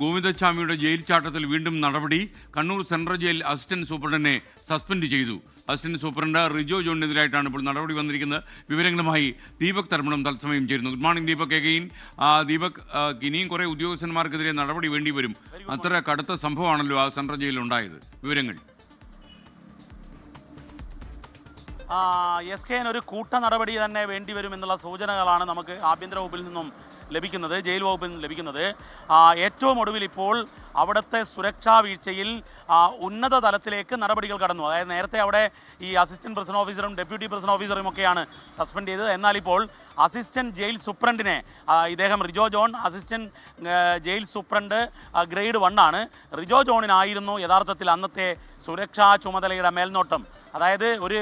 ഗോവിന്ദസ്വാമിയുടെ jail ചാട്ടത്തിൽ വീണ്ടും നടപടി. കണ്ണൂർ സെൻട്രൽ ജയിൽ അസിസ്റ്റന്റ് സൂപ്രണ്ടിനെ സസ്പെൻഡ് ചെയ്തു. അസിസ്റ്റന്റ് സൂപ്രണ്ട് റിജോ ജോണിനെതിരായിട്ടാണ് ഇപ്പോൾ നടപടി വന്നിരിക്കുന്നത്. വിവരങ്ങളുമായി ദീപക് തർമ്മണം തത്സമയം ചേരുന്നു. Good morning Deepak. Again Deepak, ഇനിയും കുറേ ഉദ്യോഗസ്ഥന്മാർക്കെതിരെ നടപടി വേണ്ടി വരും. അത്ര കടുത്ത സംഭവമാണല്ലോ ആ സെൻട്രൽ ജയിലിൽ ഉണ്ടായത്. വിവരങ്ങൾ എസ് കെ ഒരു കൂട്ട നടപടി തന്നെ വേണ്ടിവരും എന്നുള്ള സൂചനകളാണ് നമുക്ക് ആഭ്യന്തര വകുപ്പിൽ നിന്നും ലഭിക്കുന്നത്, ജയിൽ വകുപ്പിൽ നിന്നും ലഭിക്കുന്നത്. ഏറ്റവും ഒടുവിൽ ഇപ്പോൾ അവിടുത്തെ സുരക്ഷാ വീഴ്ചയിൽ ഉന്നത തലത്തിലേക്ക് നടപടികൾ കടന്നു. അതായത് നേരത്തെ അവിടെ ഈ അസിസ്റ്റന്റ് പ്രിസൺ ഓഫീസറും ഡെപ്യൂട്ടി പ്രിസൺ ഓഫീസറും ഒക്കെയാണ് സസ്പെൻഡ് ചെയ്തത്. എന്നാൽ ഇപ്പോൾ അസിസ്റ്റന്റ് ജയിൽ സൂപ്രണ്ടിനെ, ഇദ്ദേഹം Rijo John assistant jail superintendent grade 1 ആണ്. റിജോ ജോണിനായിരുന്നു യഥാർത്ഥത്തിൽ അന്നത്തെ സുരക്ഷാ ചുമതലയുടെ മേൽനോട്ടം. അതായത് ഒരു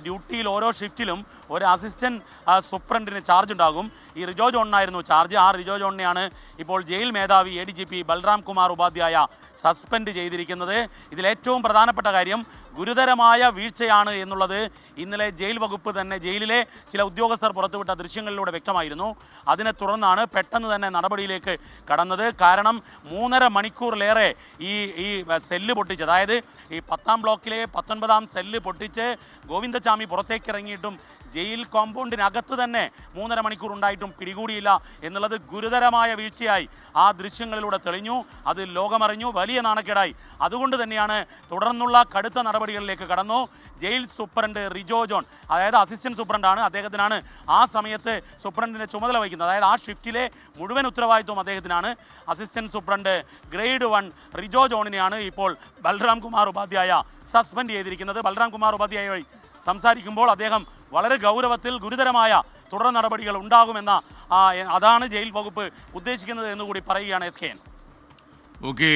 ഡ്യൂട്ടിയിൽ ഓരോ ഷിഫ്റ്റിലും ഒരു അസിസ്റ്റന്റ് സൂപ്രണ്ടിന് ചാർജ് ഉണ്ടാകും. ഈ റിജോ ജോണിനായിരുന്നു ചാർജ്. ആ റിജോ ജോണിനെയാണ് ഇപ്പോൾ ജയിൽ മേധാവി ADGP ബൽറാം കുമാർ ഉപാധ്യായ സസ്പെൻഡ് ചെയ്തിരിക്കുന്നത്. ഇതിലേറ്റവും പ്രധാനപ്പെട്ട കാര്യം ഗുരുതരമായ വീഴ്ചയാണ് എന്നുള്ളത് ഇന്നലെ ജയിൽ വകുപ്പ് തന്നെ, ജയിലിലെ ചില ഉദ്യോഗസ്ഥർ പുറത്തുവിട്ട ദൃശ്യങ്ങളിലൂടെ വ്യക്തമായിരുന്നു. അതിനെ തുടർന്നാണ് പെട്ടെന്ന് തന്നെ നടപടിയിലേക്ക് കടന്നത്. കാരണം 3.5 മണിക്കൂറിലേറെ ഈ സെല്ല് പൊട്ടിച്ച്, അതായത് ഈ 10ാം ബ്ലോക്കിലെ 19ാം സെല്ല് പൊട്ടിച്ച് ഗോവിന്ദസ്വാമി പുറത്തേക്ക് ഇറങ്ങിയിട്ടും ജയിൽ കോമ്പൗണ്ടിനകത്ത് തന്നെ 3.5 മണിക്കൂർ ഉണ്ടായിട്ടും പിടികൂടിയില്ല എന്നുള്ളത് ഗുരുതരമായ വീഴ്ചയായി ആ ദൃശ്യങ്ങളിലൂടെ തെളിഞ്ഞു. അത് ലോകമറിഞ്ഞു, വലിയ നാണക്കേടായി. അതുകൊണ്ട് തന്നെയാണ് തുടർന്നുള്ള കടുത്ത നടപടികളിലേക്ക് കടന്നു. ജയിൽ സൂപ്രണ്ട് റിജോ ജോൺ, അതായത് അസിസ്റ്റന്റ് സൂപ്രണ്ടാണ്, അദ്ദേഹത്തിനാണ് ആ സമയത്ത് സൂപ്രണ്ടിൻ്റെ ചുമതല വഹിക്കുന്നത്. അതായത് ആ ഷിഫ്റ്റിലെ മുഴുവൻ ഉത്തരവാദിത്വം അദ്ദേഹത്തിനാണ്. അസിസ്റ്റന്റ് സൂപ്രണ്ട് ഗ്രേഡ് 1 റിജോ ജോണിനെയാണ് ഇപ്പോൾ ബൽറാം കുമാർ ഉപാധ്യായ സസ്പെൻഡ് ചെയ്തിരിക്കുന്നത്. ബൽറാം കുമാർ ഉപാധ്യായ വഴി സംസാരിക്കുമ്പോൾ അദ്ദേഹം വളരെ ഗൗരവത്തിൽ ഗുരുതരമായ തുടർ നടപടികൾ ഉണ്ടാകുമെന്ന അതാണ് ജയിൽ വകുപ്പ് ഉദ്ദേശിക്കുന്നത് എന്നുകൂടി പറയുകയാണ് SKN. ഓക്കെ,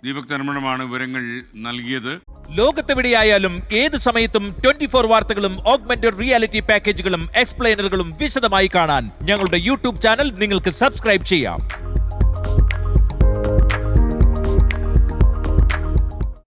ദീപക് തർമ്മണമാണ് വിവരങ്ങൾ നൽകിയത്. ലോകത്തെവിടെയായാലും ഏത് സമയത്തും 24 വാർത്തകളും ഓഗ്മെന്റഡ് റിയാലിറ്റി പാക്കേജുകളും എക്സ്പ്ലെയിനറുകളും വിശദമായി കാണാൻ ഞങ്ങളുടെ യൂട്യൂബ് ചാനൽ നിങ്ങൾക്ക് സബ്സ്ക്രൈബ് ചെയ്യാം.